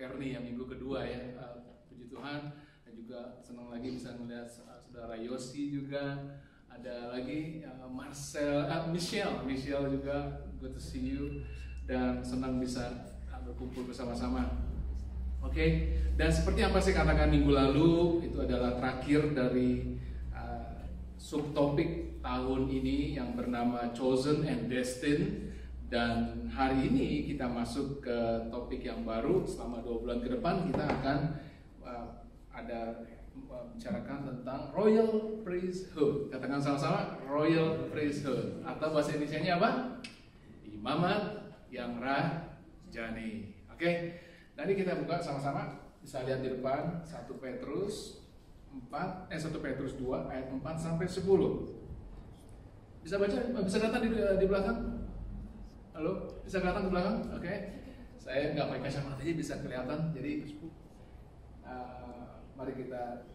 Ferni yang minggu kedua ya, puji Tuhan. Dan juga senang lagi bisa melihat saudara Yosi juga, ada lagi Michelle juga, good to see you, dan senang bisa berkumpul bersama-sama. Oke, dan seperti apa sih katakan minggu lalu, itu adalah terakhir dari subtopik tahun ini yang bernama Chosen and Destined. Dan hari ini kita masuk ke topik yang baru. Selama 2 bulan ke depan kita akan bicarakan tentang Royal Priesthood. Katakan sama-sama, Royal Priesthood, atau bahasa Indonesianya apa? Imamat yang rajani. Oke, nanti kita buka sama-sama. Bisa lihat di depan 1 Petrus 2 ayat 4 sampai 10. Bisa baca? Bisa datang di belakang? Halo, bisa kelihatan ke belakang? Oke. Saya nggak pakai kacamata, jadi bisa kelihatan. Jadi mari kita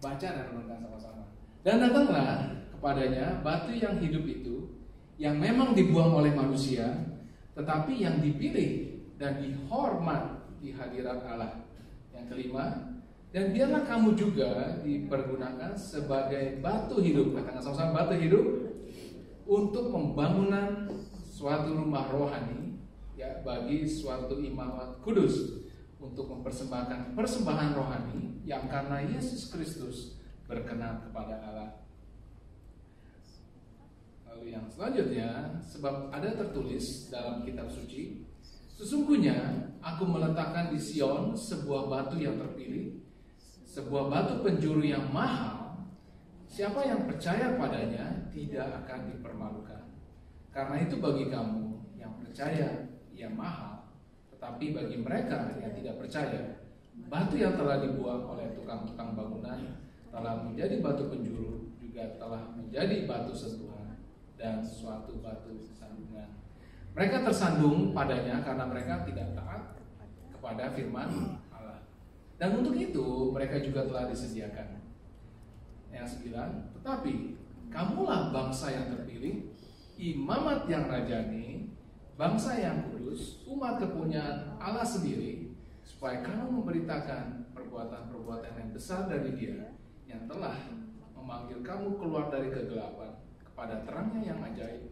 baca dan renungkan sama-sama. Dan datanglah kepadanya batu yang hidup itu, yang memang dibuang oleh manusia, tetapi yang dipilih dan dihormat di hadirat Allah. Yang kelima, dan biarlah kamu juga dipergunakan sebagai batu hidup. Katakan sama-sama, batu hidup, untuk pembangunan suatu rumah rohani, ya, bagi suatu imamat kudus, untuk mempersembahkan persembahan rohani yang karena Yesus Kristus berkenan kepada Allah. Lalu yang selanjutnya, sebab ada tertulis dalam kitab suci, sesungguhnya aku meletakkan di Sion sebuah batu yang terpilih, sebuah batu penjuru yang mahal. Siapa yang percaya padanya tidak akan dipermalukan. Karena itu bagi kamu yang percaya ia mahal, tetapi bagi mereka yang tidak percaya, batu yang telah dibuang oleh tukang-tukang bangunan telah menjadi batu penjuru, juga telah menjadi batu sentuhan dan suatu batu sandungan. Mereka tersandung padanya karena mereka tidak taat kepada firman Allah. Dan untuk itu mereka juga telah disediakan. Yang 9, tetapi kamulah bangsa yang terpilih, imamat yang rajani, bangsa yang kudus, umat kepunyaan Allah sendiri, supaya kamu memberitakan perbuatan-perbuatan yang besar dari Dia yang telah memanggil kamu keluar dari kegelapan kepada terangnya yang ajaib.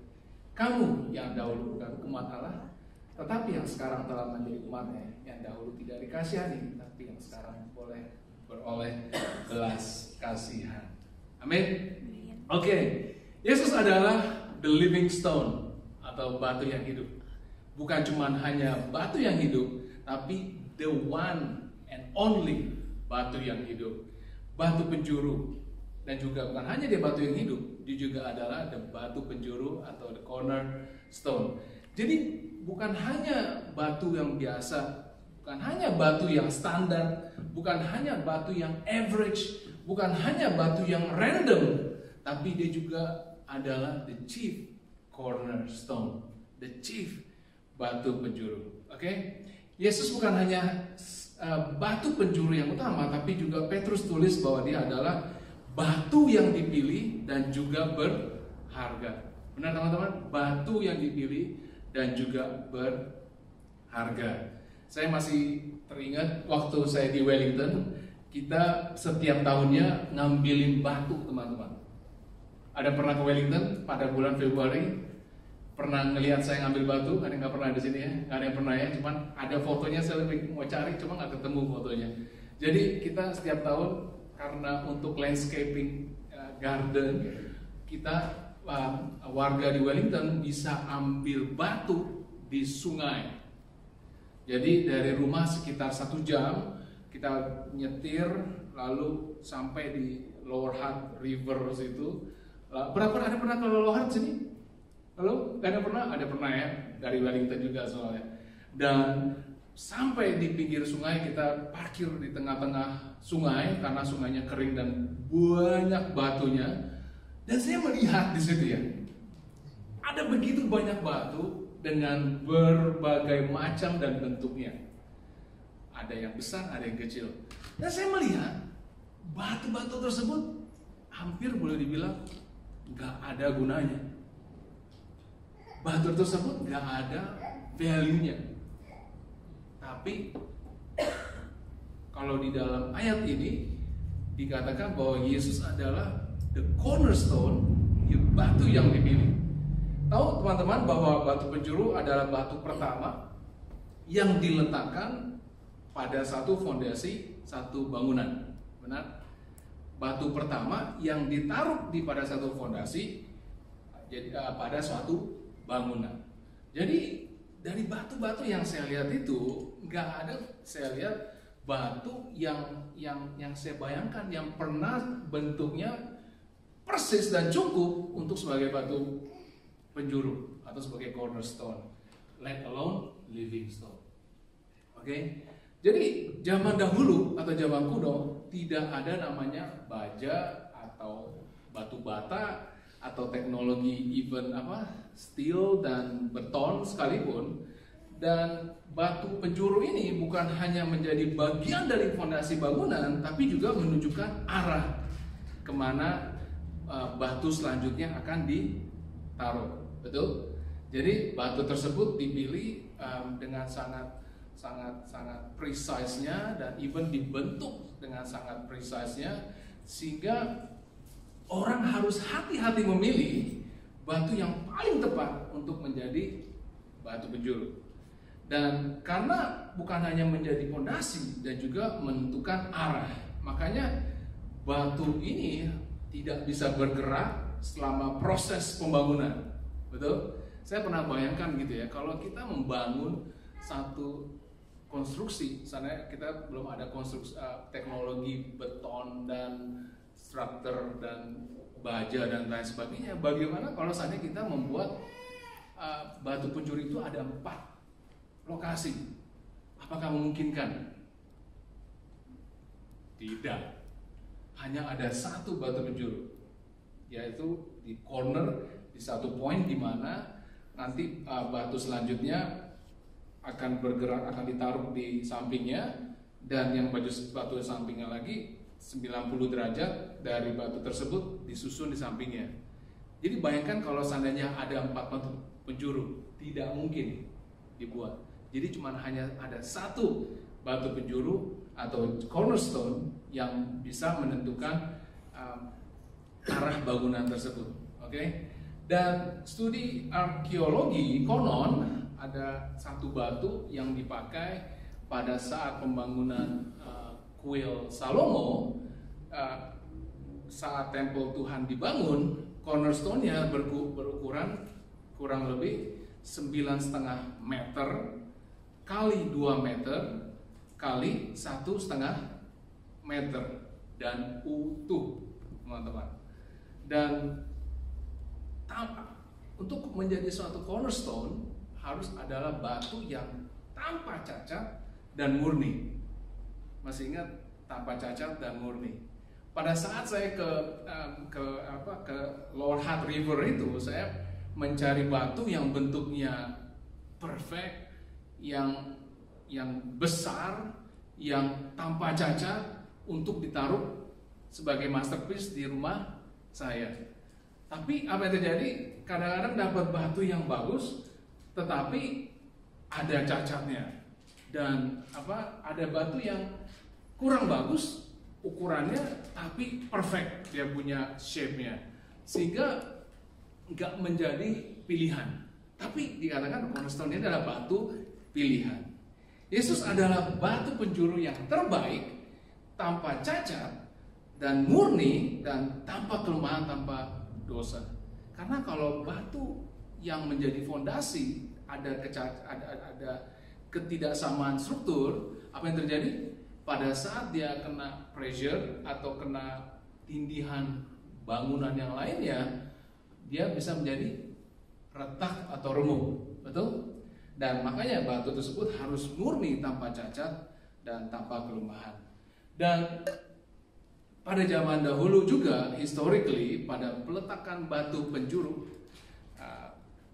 Kamu yang dahulu bukan umat Allah, tetapi yang sekarang telah menjadi umatnya, yang dahulu tidak dikasihani, tapi yang sekarang boleh beroleh belas kasihan. Amin. Oke, Yesus adalah the living stone, atau batu yang hidup. Bukan cuma hanya batu yang hidup, tapi the one and only batu yang hidup, batu penjuru. Dan juga bukan hanya dia batu yang hidup, dia juga adalah the batu penjuru atau the cornerstone. Jadi bukan hanya batu yang biasa, bukan hanya batu yang standar, bukan hanya batu yang average, bukan hanya batu yang random, tapi dia juga adalah the chief cornerstone, the chief batu penjuru. Oke? Yesus bukan hanya batu penjuru yang utama, tapi juga Petrus tulis bahwa dia adalah batu yang dipilih dan juga berharga. Benar teman-teman? Batu yang dipilih dan juga berharga. Saya masih teringat waktu saya di Wellington, kita setiap tahunnya ngambilin batu, teman-teman. Ada pernah ke Wellington pada bulan Februari? Pernah ngelihat saya ngambil batu? Ada nggak pernah di sini ya? Nggak ada yang pernah ya? Cuman ada fotonya, saya lebih mau cari, cuma nggak ketemu fotonya. Jadi kita setiap tahun karena untuk landscaping garden, kita warga di Wellington bisa ambil batu di sungai. Jadi dari rumah sekitar 1 jam kita nyetir lalu sampai di Lower Hutt River situ. Ada pernah ke Lower Hutt sini? Halo? Gak ada pernah? Ada pernah ya, dari Wellington juga soalnya. Dan sampai di pinggir sungai, kita parkir di tengah-tengah sungai karena sungainya kering dan banyak batunya. Dan saya melihat di situ ya, ada begitu banyak batu dengan berbagai macam dan bentuknya. Ada yang besar, ada yang kecil. Dan saya melihat batu-batu tersebut hampir boleh dibilang gak ada gunanya. Batu tersebut gak ada value-nya. Tapi kalau di dalam ayat ini dikatakan bahwa Yesus adalah the cornerstone, batu yang dipilih. Tahu teman-teman bahwa batu penjuru adalah batu pertama yang diletakkan pada satu fondasi satu bangunan. Benar? Batu pertama yang ditaruh pada satu fondasi pada suatu bangunan. Jadi dari batu-batu yang saya lihat itu nggak ada saya lihat batu yang saya bayangkan yang pernah bentuknya persis dan cukup untuk sebagai batu penjuru atau sebagai cornerstone, let alone living stone. Oke? Jadi zaman dahulu atau zaman kuno tidak ada namanya baja atau batu bata atau teknologi even steel dan beton sekalipun. Dan batu penjuru ini bukan hanya menjadi bagian dari fondasi bangunan, tapi juga menunjukkan arah kemana batu selanjutnya akan ditaruh. Betul? Jadi batu tersebut dipilih dengan sangat precise-nya dan even dibentuk dengan sangat precise-nya, sehingga orang harus hati-hati memilih batu yang paling tepat untuk menjadi batu penjuru. Dan karena bukan hanya menjadi fondasi dan juga menentukan arah, makanya batu ini tidak bisa bergerak selama proses pembangunan. Betul? Saya pernah bayangkan gitu ya, kalau kita membangun satu konstruksi, sana kita belum ada konstruksi teknologi beton dan struktur dan baja dan lain sebagainya. Bagaimana kalau seandainya kita membuat batu penjuru itu ada 4 lokasi? Apakah memungkinkan? Tidak. Hanya ada satu batu penjuru, yaitu di corner, di satu poin di mana nanti batu selanjutnya akan bergerak, akan ditaruh di sampingnya, dan yang batu sampingnya lagi 90 derajat dari batu tersebut disusun di sampingnya. Jadi bayangkan kalau seandainya ada 4 batu penjuru, tidak mungkin dibuat. Jadi cuma hanya ada satu batu penjuru atau cornerstone yang bisa menentukan arah bangunan tersebut. Oke? Dan studi arkeologi konon ada satu batu yang dipakai pada saat pembangunan kuil Salomo. Saat tempel Tuhan dibangun, cornerstone-nya berukuran kurang lebih 9,5 meter kali 2 meter kali 1,5 meter dan utuh, teman-teman. Dan untuk menjadi suatu cornerstone harus adalah batu yang tanpa cacat dan murni. Masih ingat tanpa cacat dan murni? Pada saat saya ke Lower Hutt River itu, saya mencari batu yang bentuknya perfect, yang besar, yang tanpa cacat untuk ditaruh sebagai masterpiece di rumah saya. Tapi apa yang terjadi? Kadang-kadang dapat batu yang bagus, tetapi ada cacatnya, dan ada batu yang kurang bagus ukurannya, tapi perfect dia punya shape-nya, sehingga nggak menjadi pilihan. Tapi dikatakan cornerstone-nya adalah batu pilihan. Yesus adalah batu penjuru yang terbaik, tanpa cacat dan murni, dan tanpa kelemahan, tanpa dosa. Karena kalau batu yang menjadi fondasi ada ketidaksamaan struktur, apa yang terjadi? Pada saat dia kena pressure atau kena tindihan bangunan yang lainnya, dia bisa menjadi retak atau remuk. Betul? Dan makanya batu tersebut harus murni, tanpa cacat dan tanpa kelemahan. Dan pada zaman dahulu juga, historically, pada peletakan batu penjuru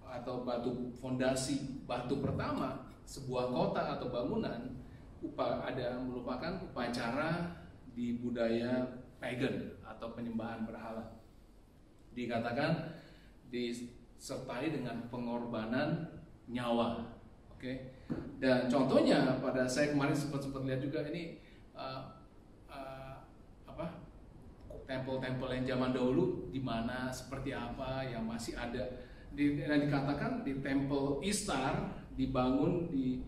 atau batu fondasi, batu pertama sebuah kota atau bangunan, merupakan upacara di budaya pagan atau penyembahan berhala. Dikatakan disertai dengan pengorbanan nyawa. Oke. Dan contohnya pada saya kemarin sempat lihat juga ini uh, uh, apa tempel-tempel yang zaman dahulu di mana, seperti apa yang masih ada. Dan dikatakan di tempel Ishtar dibangun di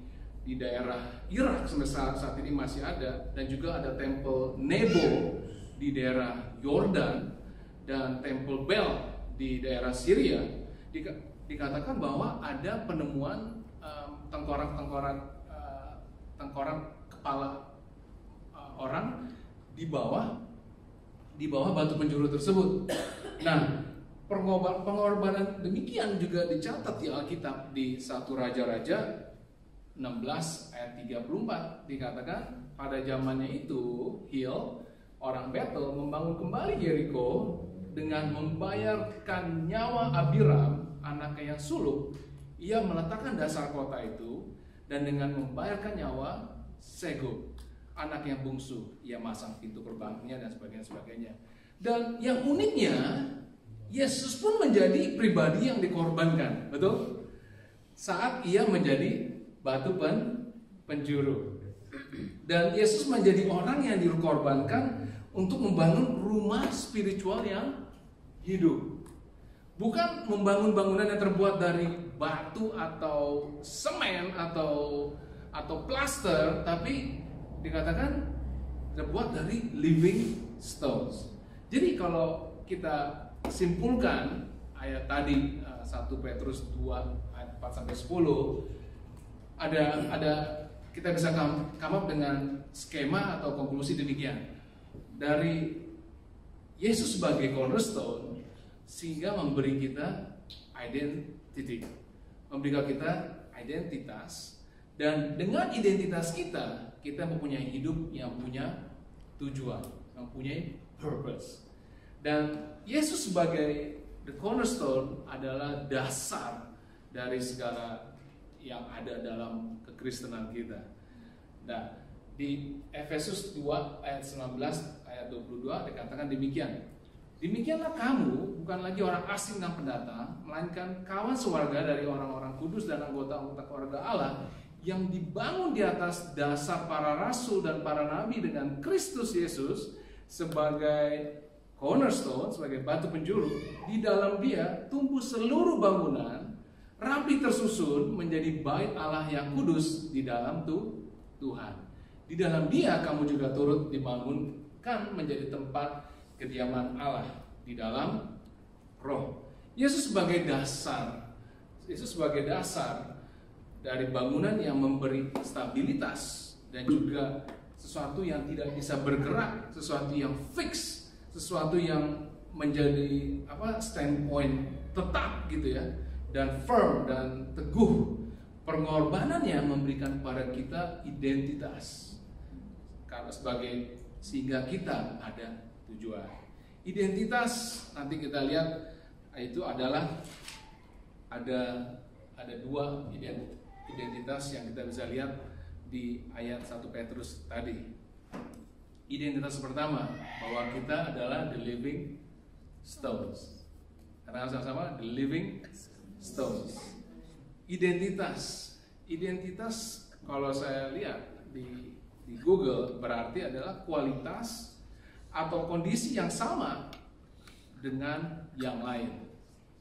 daerah Irak sampai saat ini masih ada, dan juga ada tempel Nebo di daerah Yordan dan tempel Bel di daerah Syria. Dikatakan bahwa ada penemuan tengkorak kepala orang di bawah batu penjuru tersebut. Nah, pengorbanan demikian juga dicatat di Alkitab di 1 Raja-Raja 16 ayat 34. Dikatakan pada zamannya itu Hil, orang Betel, membangun kembali Yeriko dengan membayarkan nyawa Abiram, anaknya yang suluk. Ia meletakkan dasar kota itu, dan dengan membayarkan nyawa Segub, anak yang bungsu, ia masang pintu gerbangnya dan sebagainya. Dan yang uniknya, Yesus pun menjadi pribadi yang dikorbankan, betul? Saat ia menjadi batu penjuru. Dan Yesus menjadi orang yang dikorbankan untuk membangun rumah spiritual yang hidup. Bukan membangun bangunan yang terbuat dari batu atau semen atau plaster, tapi dikatakan terbuat dari living stones. Jadi kalau kita simpulkan ayat tadi 1 Petrus 2 ayat 4 sampai 10, ada kita bisa come up dengan skema atau konklusi demikian. Dari Yesus sebagai cornerstone sehingga memberi kita identity, memberikan kita identitas, dan dengan identitas kita mempunyai hidup yang punya tujuan, yang punya purpose. Dan Yesus sebagai the cornerstone adalah dasar dari segala yang ada dalam kekristenan kita. Nah, di Efesus 2 ayat 19 ayat 22 dikatakan demikian. Demikianlah kamu bukan lagi orang asing dan pendatang, melainkan kawan sewarga dari orang-orang kudus dan anggota-anggota keluarga Allah yang dibangun di atas dasar para rasul dan para nabi dengan Kristus Yesus sebagai cornerstone, sebagai batu penjuru. Di dalam Dia tumbuh seluruh bangunan rapi tersusun menjadi bait Allah yang kudus di dalam Tuhan. Di dalam Dia kamu juga turut dibangunkan menjadi tempat kediaman Allah di dalam Roh. Yesus sebagai dasar dari bangunan yang memberi stabilitas dan juga sesuatu yang tidak bisa bergerak, sesuatu yang fix, sesuatu yang menjadi standpoint tetap gitu ya, dan firm dan teguh. Pengorbanannya memberikan kepada kita identitas, karena sehingga kita ada tujuan. Identitas nanti kita lihat itu adalah ada dua identitas yang kita bisa lihat di ayat 1 Petrus tadi. Identitas pertama, bahwa kita adalah the living stones. Karena sama-sama the living stones. Identitas kalau saya lihat di Google berarti adalah kualitas atau kondisi yang sama dengan yang lain.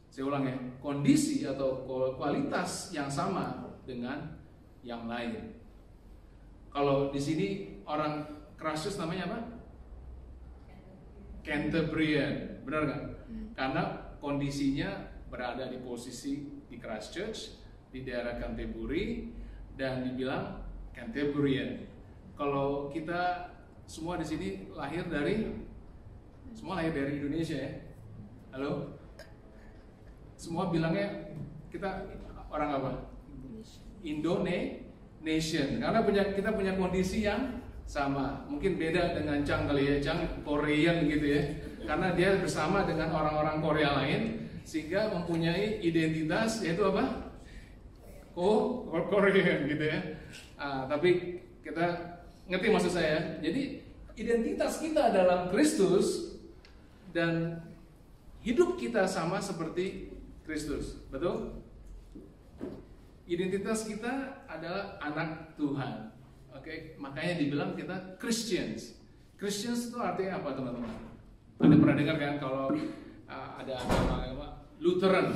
Saya ulang ya, kondisi atau kualitas yang sama dengan yang lain. Kalau di sini orang Christchurch namanya apa? Canterbury, benar nggak? Karena kondisinya berada di posisi di Christchurch, di daerah Canterbury, dan dibilang Canterbury. Kalau kita semua di sini lahir dari Indonesia ya. Halo? Semua bilangnya kita orang apa? Indonesian. Karena kita punya kondisi yang sama. Mungkin beda dengan Chang kali ya, Chang Korean gitu ya. Karena dia bersama dengan orang-orang Korea lain sehingga mempunyai identitas yaitu apa? Korean gitu ya. Tapi kita ngerti maksud saya. Jadi identitas kita dalam Kristus dan hidup kita sama seperti Kristus, betul? Identitas kita adalah anak Tuhan. Oke, makanya dibilang kita Christians. Christians itu artinya apa, teman-teman? Anda pernah dengar kan kalau ada agama Lutheran,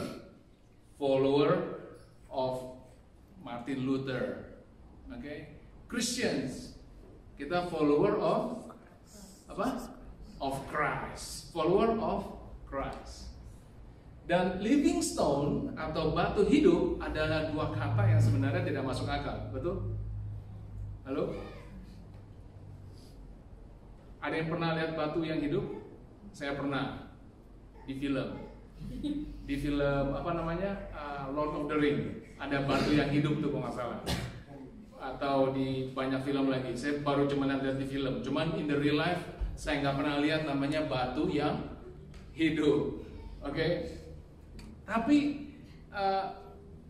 follower of Martin Luther. Oke, Christians, kita follower of apa? Of Christ, follower of Christ. Dan living stone atau batu hidup adalah dua kata yang sebenarnya tidak masuk akal, betul? Halo? Ada yang pernah lihat batu yang hidup? Saya pernah di film. Di film apa namanya? Lord of the Ring. Ada batu yang hidup tuh kalau nggak salah. Atau di banyak film lagi. Saya baru cuma lihat di film. Cuman in the real life saya nggak pernah lihat namanya batu yang hidup. Oke? Tapi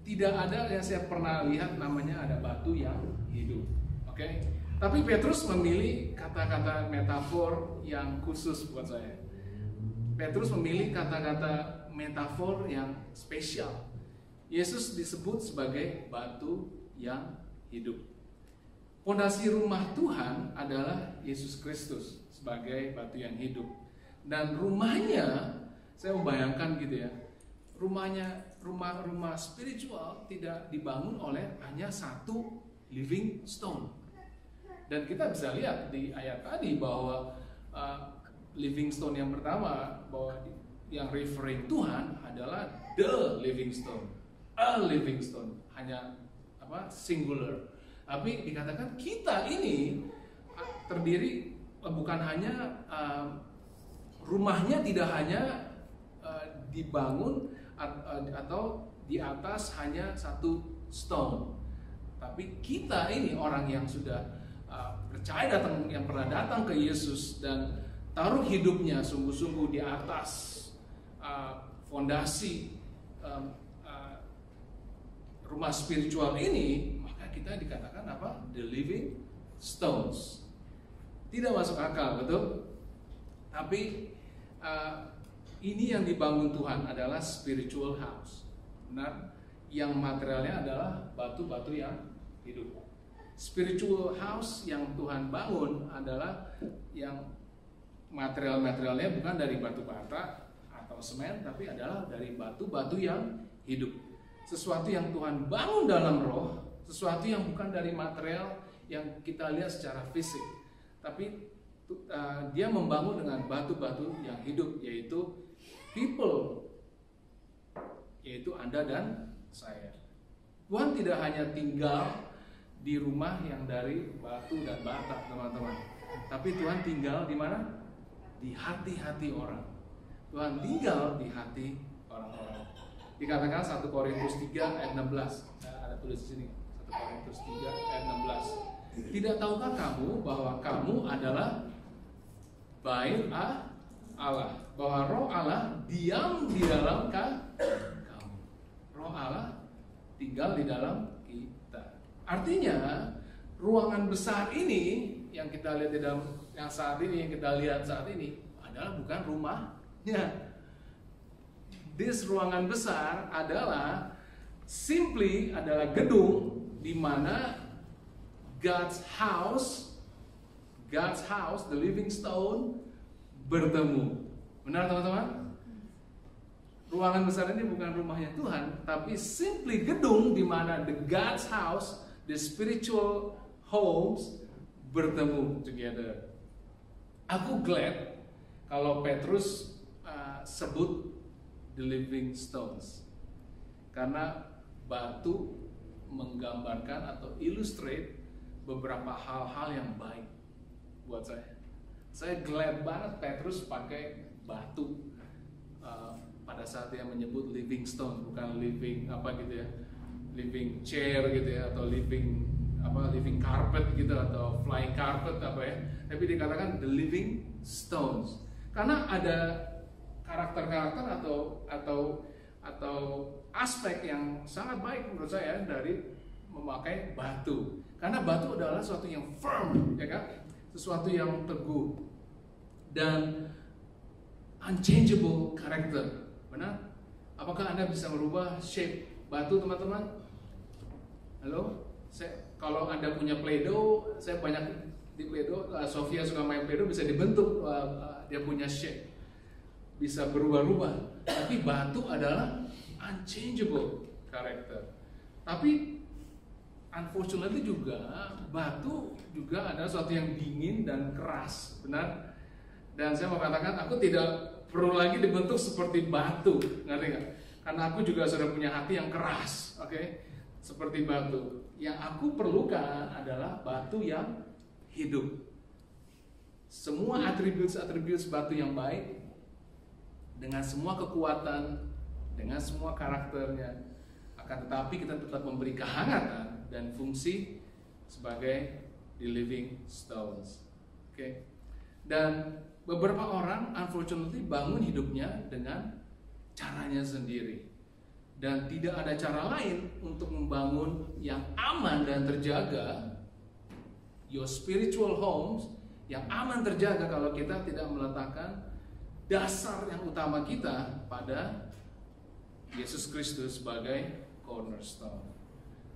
tidak ada yang saya pernah lihat namanya ada batu yang hidup. Oke? Tapi Petrus memilih kata-kata metafor yang khusus buat saya. Petrus memilih kata-kata metafor yang spesial. Yesus disebut sebagai batu yang hidup. Fondasi rumah Tuhan adalah Yesus Kristus sebagai batu yang hidup. Dan rumahnya, saya membayangkan gitu ya, rumah spiritual tidak dibangun oleh hanya satu living stone. Dan kita bisa lihat di ayat tadi bahwa living stone yang pertama, bahwa yang referring Tuhan adalah the living stone, a living stone, hanya singular. Tapi dikatakan kita ini terdiri bukan hanya rumahnya tidak hanya dibangun atau di atas hanya satu stone, tapi kita ini orang yang sudah percaya yang pernah datang ke Yesus dan taruh hidupnya sungguh-sungguh di atas fondasi rumah spiritual ini, maka kita dikatakan apa? The living stones. Tidak masuk akal, betul? Tapi ini yang dibangun Tuhan adalah spiritual house. Benar? Yang materialnya adalah batu-batu yang hidup. Spiritual house yang Tuhan bangun adalah yang material-materialnya bukan dari batu bata atau semen, tapi adalah dari batu-batu yang hidup. Sesuatu yang Tuhan bangun dalam roh, sesuatu yang bukan dari material yang kita lihat secara fisik, tapi dia membangun dengan batu-batu yang hidup, yaitu people, yaitu Anda dan saya. Tuhan tidak hanya tinggal di rumah yang dari batu dan bata, teman-teman, tapi Tuhan tinggal di mana? Di hati-hati orang. Tuhan tinggal di hati orang-orang. Dikatakan 1 Korintus 3 ayat 16. Ada tulis di sini. 1 Korintus 3 ayat 16. Tidak tahukah kamu bahwa kamu adalah bait Allah, bahwa Roh Allah diam di dalam kamu. Roh Allah tinggal di dalam kita. Artinya ruangan besar ini yang kita lihat di dalam yang saat ini adalah bukan rumahnya. This ruangan besar adalah adalah gedung di mana God's house, the living stone, bertemu. Benar, teman-teman? Ruangan besar ini bukan rumahnya Tuhan, tapi simply gedung di mana the God's house, the spiritual homes bertemu together. Aku glad kalau Petrus sebut the living stones, karena batu menggambarkan atau illustrate beberapa hal-hal yang baik buat saya. Saya glad banget Petrus pakai batu pada saat dia menyebut living stone, bukan living living chair gitu ya, atau living carpet gitu, atau flying carpet tapi dikatakan the living stones, karena ada karakter-karakter atau aspek yang sangat baik menurut saya dari memakai batu, karena batu adalah sesuatu yang firm, ya kan, sesuatu yang teguh dan unchangeable karakter. Benar? Apakah Anda bisa merubah shape batu, teman-teman? Halo? Kalau Anda punya Play-Doh, saya banyak di Play-Doh, Sofia suka main Play-Doh, bisa dibentuk, dia punya shape, bisa berubah-ubah. Tapi batu adalah unchangeable karakter. Tapi unfortunately juga batu juga adalah sesuatu yang dingin dan keras, benar? Dan saya mau katakan, aku tidak perlu lagi dibentuk seperti batu, ngerti nggak? Karena aku juga sudah punya hati yang keras, oke? Seperti batu. Yang aku perlukan adalah batu yang hidup. Semua atribut batu yang baik, dengan semua kekuatan, dengan semua karakternya, akan tetapi kita tetap memberi kehangatan dan fungsi sebagai the living stones. Oke? Dan beberapa orang unfortunately bangun hidupnya dengan caranya sendiri. Dan tidak ada cara lain untuk membangun yang aman dan terjaga, your spiritual homes, yang aman terjaga kalau kita tidak meletakkan dasar yang utama kita pada Yesus Kristus sebagai cornerstone.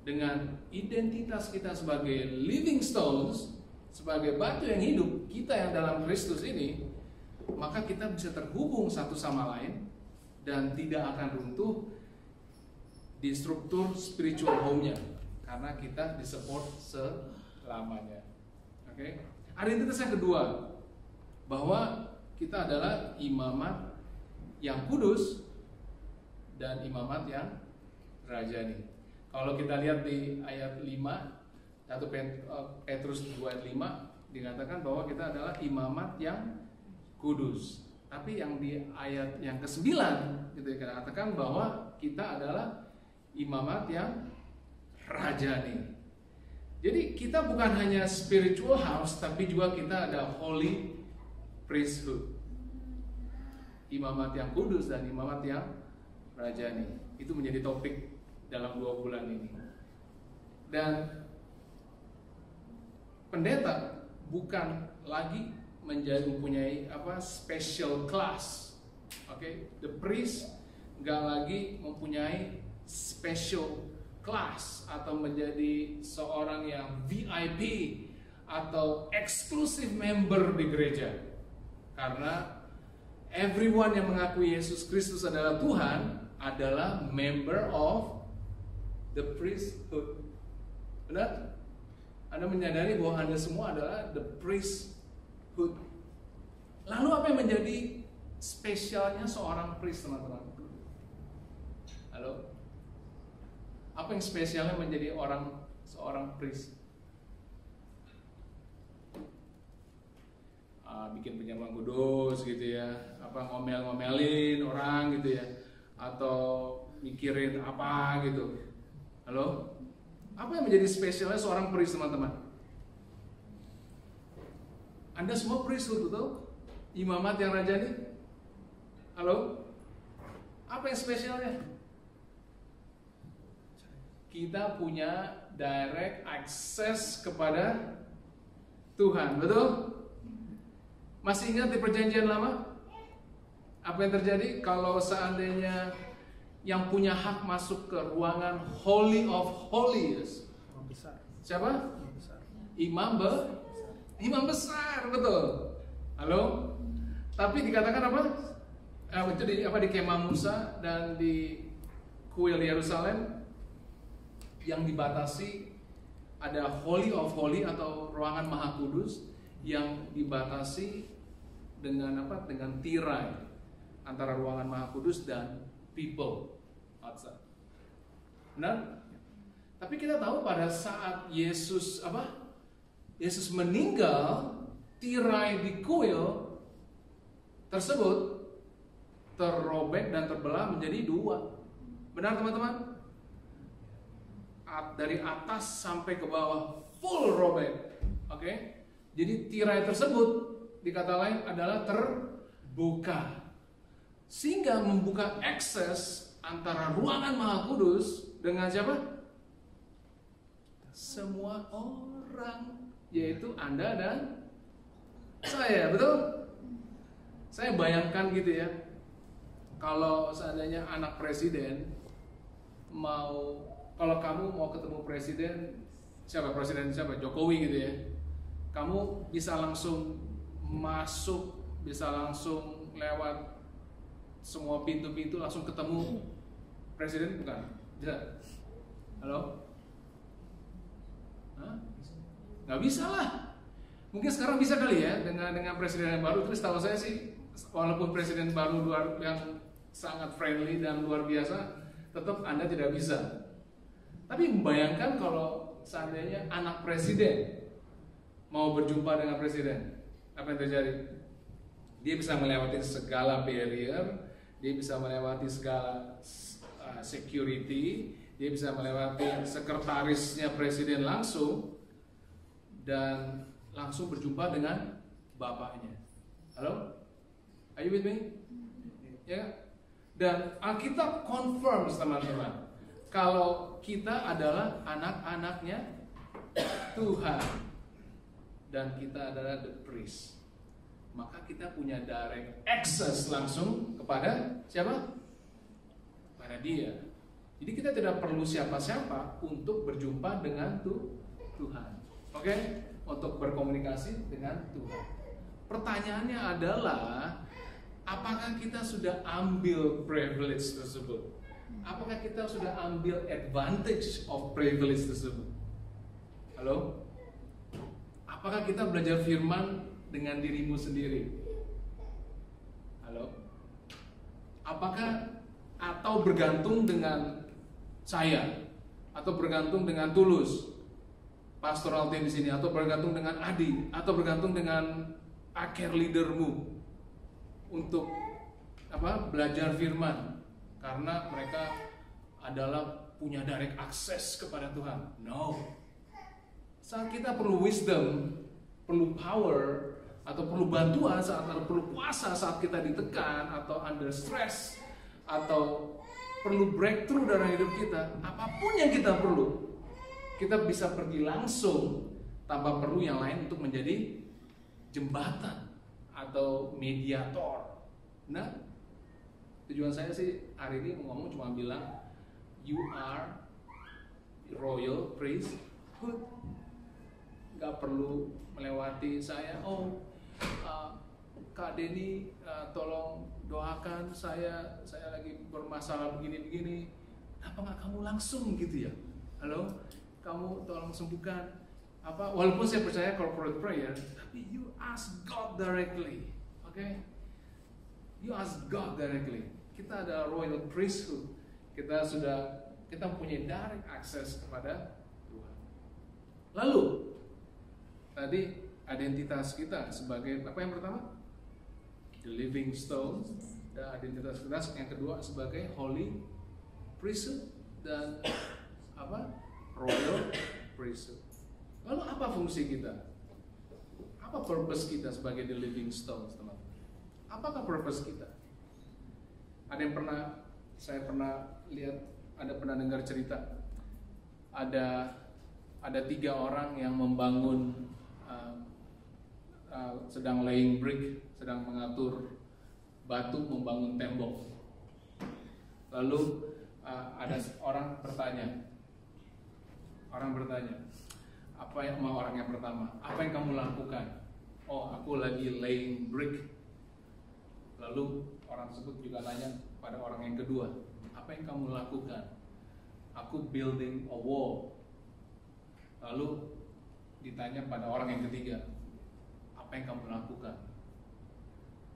Dengan identitas kita sebagai living stones, sebagai batu yang hidup, kita yang dalam Kristus ini, maka kita bisa terhubung satu sama lain dan tidak akan runtuh di struktur spiritual home-nya, karena kita disupport selamanya. Oke? Identitas yang kedua, bahwa kita adalah imamat yang kudus dan imamat yang rajani. Kalau kita lihat di ayat 5, 1 Petrus 2 ayat 5, dikatakan bahwa kita adalah imamat yang kudus. Tapi yang di ayat yang ke-9 itu dikatakan bahwa kita adalah imamat yang rajani. Jadi kita bukan hanya spiritual house, tapi juga kita ada holy priesthood. Imamat yang kudus dan imamat yang rajani. Itu menjadi topik dalam 2 bulan ini. Dan pendeta bukan lagi mempunyai special class. Oke? The priest nggak lagi mempunyai special class atau menjadi seorang yang VIP atau exclusive member di gereja, karena everyone yang mengakui Yesus Kristus adalah Tuhan adalah member of the priesthood. Benar? Anda menyadari bahwa Anda semua adalah the priesthood. Lalu apa yang menjadi spesialnya seorang priest, teman-teman? Halo? Apa yang spesialnya menjadi seorang priest? Bikin penyembah kudus gitu ya, ngomel-ngomelin orang gitu ya, atau mikirin apa gitu. Halo? Apa yang menjadi spesialnya seorang priest, teman-teman? Anda semua priesthood, betul? Imamat yang rajani? Halo? Apa yang spesialnya? Kita punya direct access kepada Tuhan, betul? Masih ingat di perjanjian lama? Apa yang terjadi kalau seandainya yang punya hak masuk ke ruangan Holy of Holies? Siapa? Imam besar, betul. Halo? Tapi dikatakan apa? Itu di kemah Musa dan di kuil Yerusalem yang dibatasi, ada Holy of Holy atau ruangan Maha Kudus yang dibatasi dengan apa? Dengan tirai antara ruangan Maha Kudus dan people outside. Benar? Tapi kita tahu pada saat Yesus meninggal, tirai di kuil tersebut terrobek dan terbelah menjadi 2. Benar, teman-teman? Dari atas sampai ke bawah full robek. Oke? Jadi tirai tersebut dikata lain adalah terbuka, sehingga membuka akses antara ruangan Maha Kudus dengan siapa? Semua orang, yaitu Anda dan saya, betul? Saya bayangkan gitu ya, kalau seandainya anak presiden kalau kamu mau ketemu presiden, Presiden siapa? Jokowi gitu ya. Kamu bisa langsung masuk, bisa langsung lewat semua pintu-pintu langsung ketemu presiden, bukan? Bisa? Halo? Hah? Nggak bisa lah. Mungkin sekarang bisa kali ya dengan presiden yang baru. Terus tahu saya sih, walaupun presiden baru yang sangat friendly dan luar biasa, tetap Anda tidak bisa. Tapi membayangkan kalau seandainya anak presiden mau berjumpa dengan presiden, apa yang terjadi? Dia bisa melewati segala barrier, dia bisa melewati segala security, dia bisa melewati sekretarisnya presiden langsung, dan langsung berjumpa dengan bapaknya. Halo? Are you with me? Ya? Dan Alkitab confirm, teman-teman, kalau kita adalah anak-anaknya Tuhan dan kita adalah the priest, maka kita punya direct access langsung kepada siapa? Pada Dia. Jadi kita tidak perlu siapa-siapa untuk berjumpa dengan Tuhan. Oke? Untuk berkomunikasi dengan Tuhan. Pertanyaannya adalah, apakah kita sudah ambil privilege tersebut? Apakah kita sudah ambil advantage of privilege tersebut? Halo? Apakah kita belajar firman dengan dirimu sendiri? Halo? Apakah atau bergantung dengan saya, atau bergantung dengan Tulus, pastoral team di sini, atau bergantung dengan Adi, atau bergantung dengan care leadermu untuk belajar firman karena mereka adalah punya direct access kepada Tuhan? No. Saat kita perlu wisdom, perlu power, atau perlu bantuan atau perlu puasa saat kita ditekan atau under stress, atau perlu breakthrough dalam hidup kita, apapun yang kita perlu, kita bisa pergi langsung tanpa perlu yang lain untuk menjadi jembatan atau mediator. Nah, tujuan saya sih hari ini ngomong cuma bilang, you are royal priesthood. Gak perlu melewati saya. Kak Denny, tolong doakan saya lagi bermasalah begini-begini. Apa nggak kamu langsung gitu ya? Halo, kamu tolong sembuhkan. Walaupun saya percaya corporate prayer, tapi you ask God directly, okay? You ask God directly. Kita ada royal priesthood. Kita punya direct access kepada Tuhan. Lalu, tadi identitas kita sebagai apa yang pertama? The living stone. Dan identitas kita yang kedua sebagai holy priesthood dan royal priesthood. Lalu apa fungsi kita? Apa purpose kita sebagai the living stone, teman-teman? Apakah purpose kita? Saya pernah lihat, pernah dengar cerita, ada 3 orang yang membangun, sedang laying brick, sedang mengatur batu membangun tembok. Lalu ada orang bertanya, apa yang mau orang yang pertama? Apa yang kamu lakukan? Oh, aku lagi laying brick. Lalu orang tersebut juga tanya pada orang yang kedua, apa yang kamu lakukan? Aku building a wall. Lalu ditanya pada orang yang ketiga, apa yang kamu lakukan?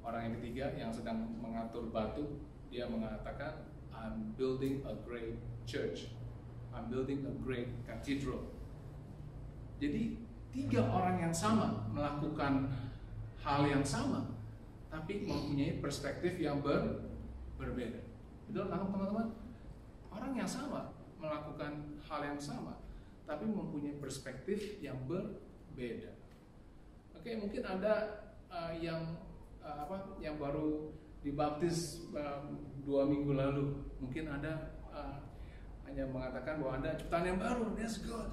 Orang yang ketiga yang sedang mengatur batu, dia mengatakan, I'm building a great church. I'm building a great cathedral. Jadi 3 orang yang sama melakukan hal yang sama, tapi mempunyai perspektif yang berbeda. Betul nggak teman-teman? Orang yang sama melakukan hal yang sama, tapi mempunyai perspektif yang berbeda. Oke, mungkin ada yang baru dibaptis 2 minggu lalu, mungkin ada hanya mengatakan bahwa ada ciptaan yang baru, that's good.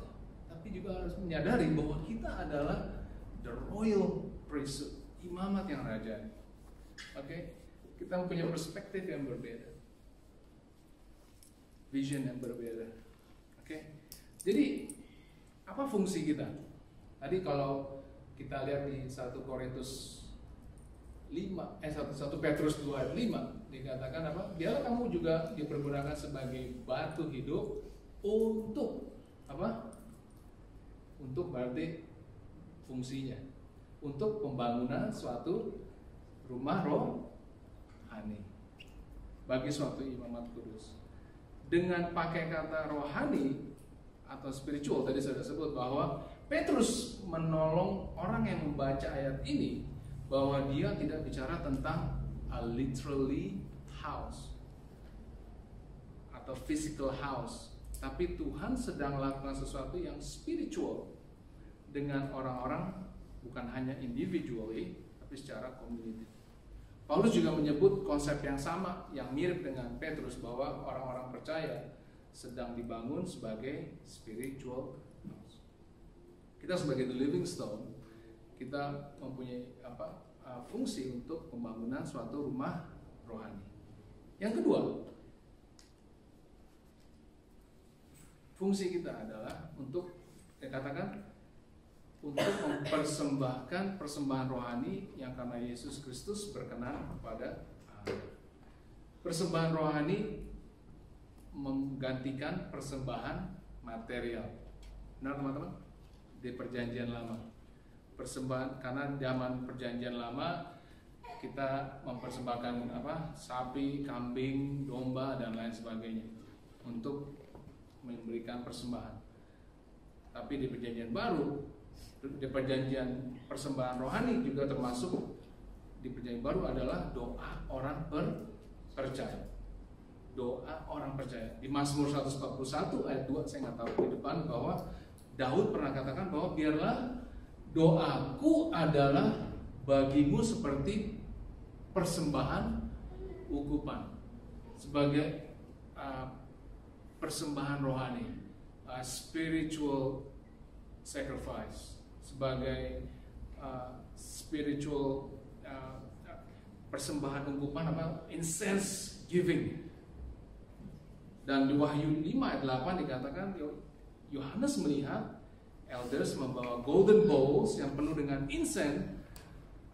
Tapi juga harus menyadari bahwa kita adalah the royal priesthood, imamat yang raja. Oke, kita punya perspektif yang berbeda, vision yang berbeda. Oke, jadi Apa fungsi kita? Tadi kalau kita lihat di 1 Korintus 5, 1 Petrus 2 ayat 5 dikatakan apa? Biarlah kamu juga dipergunakan sebagai batu hidup untuk apa? Untuk berarti fungsinya untuk pembangunan suatu rumah rohani bagi suatu imamat kudus. Dengan pakai kata rohani atau spiritual, tadi saya sebut bahwa Petrus menolong orang yang membaca ayat ini bahwa dia tidak bicara tentang a literally house atau physical house, tapi Tuhan sedang melakukan sesuatu yang spiritual dengan orang-orang, bukan hanya individually tapi secara community. Paulus juga menyebut konsep yang sama yang mirip dengan Petrus bahwa orang-orang percaya sedang dibangun sebagai spiritual house. Kita sebagai the living stone, kita mempunyai fungsi untuk pembangunan suatu rumah rohani. Yang kedua, fungsi kita adalah untuk katakan untuk mempersembahkan persembahan rohani yang karena Yesus Kristus berkenan kepada Allah. Persembahan rohani menggantikan persembahan material. Benar teman-teman? Di perjanjian lama. Persembahan, karena zaman perjanjian lama kita mempersembahkan sapi, kambing, domba dan lain sebagainya untuk memberikan persembahan. Tapi di perjanjian baru, di perjanjian persembahan rohani juga termasuk di perjanjian baru adalah doa orang percaya. Doa orang percaya. Di Mazmur 141 ayat 2 saya nggak tahu di depan bahwa Daud pernah katakan bahwa biarlah doaku adalah bagimu seperti persembahan ukupan, sebagai persembahan rohani, spiritual sacrifice, sebagai spiritual persembahan ungkupan incense giving. Dan di Wahyu 5 ayat 8 dikatakan Yohanes melihat elders membawa golden bowls yang penuh dengan incense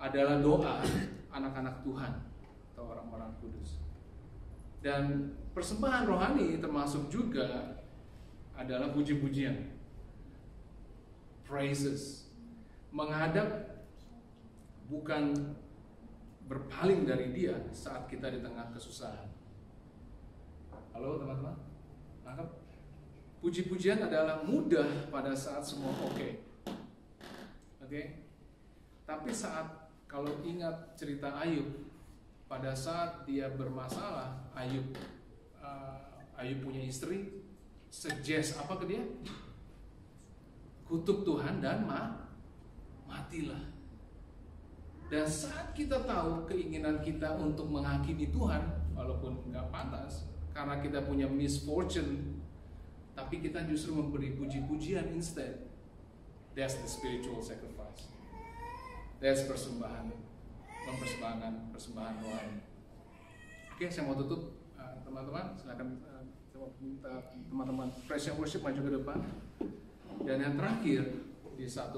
adalah doa anak-anak Tuhan atau orang-orang kudus. Dan persembahan rohani termasuk juga adalah puji-pujian, praises, menghadap bukan berpaling dari Dia saat kita di tengah kesusahan. Halo teman-teman, nangkep? Puji-pujian adalah mudah pada saat semua oke. Tapi saat kalau ingat cerita Ayub, pada saat dia bermasalah, Ayub punya istri, suggest apa ke dia? Kutuk Tuhan dan matilah. Dan saat kita tahu keinginan kita untuk menghakimi Tuhan, walaupun nggak pantas, karena kita punya misfortune, tapi kita justru memberi puji-pujian instead. That's the spiritual sacrifice. That's persembahan, mempersembahkan persembahan rohani. Oke, saya mau tutup, teman-teman. Silakan saya mau minta teman-teman praise and worship maju ke depan. Dan yang terakhir di 1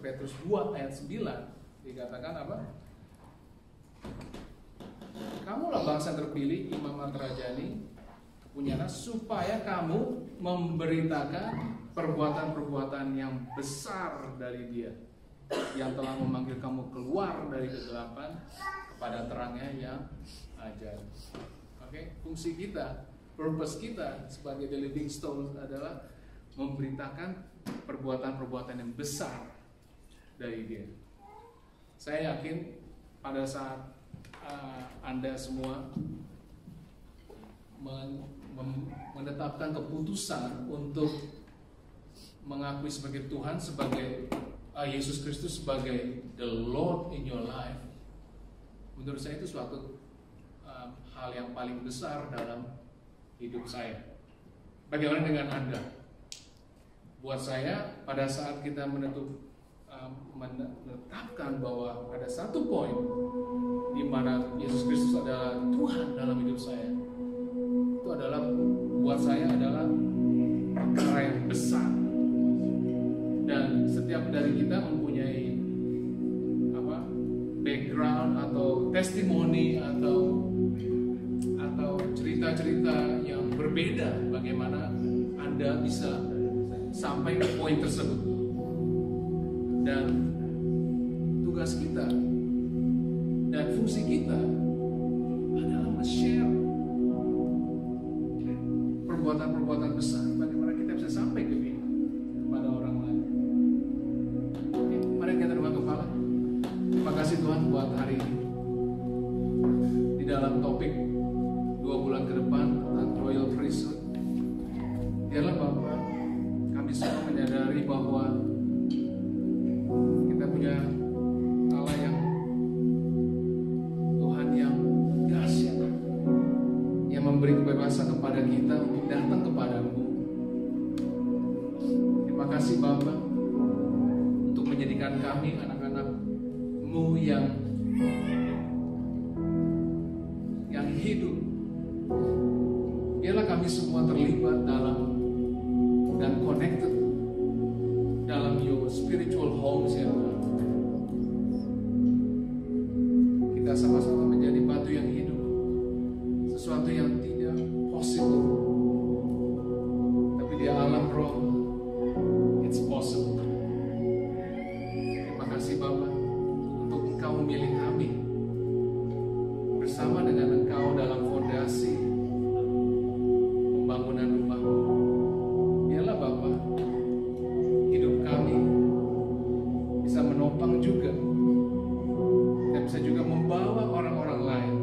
Petrus 2 ayat 9 dikatakan apa? Kamulah bangsa terpilih, imamat rajani, kepunyaan, supaya kamu memberitakan perbuatan-perbuatan yang besar dari Dia yang telah memanggil kamu keluar dari kegelapan kepada terangnya yang ajaib. Fungsi kita, purpose kita sebagai the living stone adalah memberitakan perbuatan-perbuatan yang besar dari Dia. Saya yakin pada saat Anda semua menetapkan keputusan untuk mengakui sebagai Tuhan, sebagai Yesus Kristus sebagai the Lord in your life, menurut saya itu suatu hal yang paling besar dalam hidup saya. Bagaimana dengan Anda? Buat saya, pada saat kita menetapkan bahwa ada satu poin di mana Yesus Kristus adalah Tuhan dalam hidup saya, itu adalah buat saya adalah perkara yang besar. setiap dari kita mempunyai background atau testimoni atau cerita-cerita yang berbeda bagaimana Anda bisa sampai ke poin tersebut. Dan tugas kita dan fungsi kita adalah share perbuatan-perbuatan besar bagaimana kita bisa sampai kepada orang lain. Oke, mari kita doa kepala. Terima kasih Tuhan buat hari ini. Di dalam topik 2 bulan ke depan tentang Royal Priesthood, biarlah Bapak kami semua menyadari bahwa kita punya Allah yang Tuhan yang dahsyat, yang memberi kebebasan kepada kita untuk datang kepadamu. Terima kasih Bapak untuk menjadikan kami anak-anak-Mu yang hidup. Biarlah kami semua terlibat dalam dan connected dalam your spiritual homes ya Tuhan. Kita sama-sama menjadi batu yang hidup, sesuatu yang tidak possible, tapi di alam roh it's possible. Terima kasih Bapak untuk Engkau memilih kami bersama dengan Engkau dalam fondasi pembangunan rumah-Mu. Biarlah Bapa, hidup kami bisa menopang juga dan bisa juga membawa orang-orang lain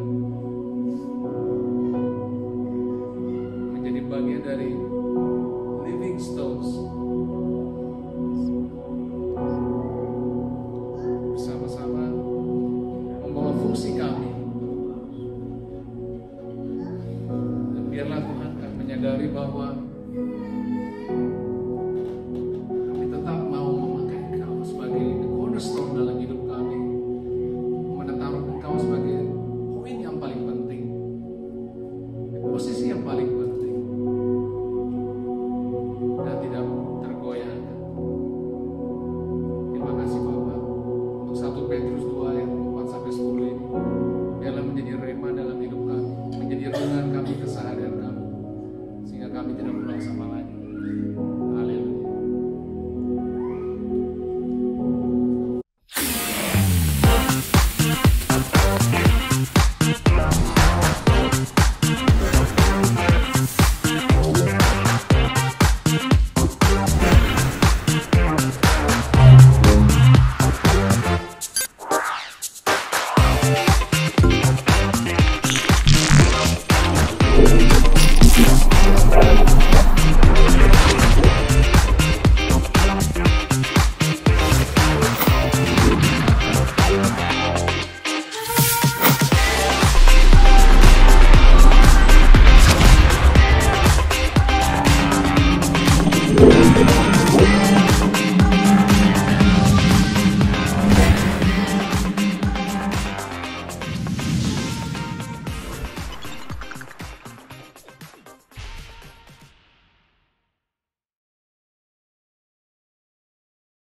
menjadi bagian dari living stones, bersama-sama membawa fungsi kami. Biarlah Tuhan kami menyadari bahwa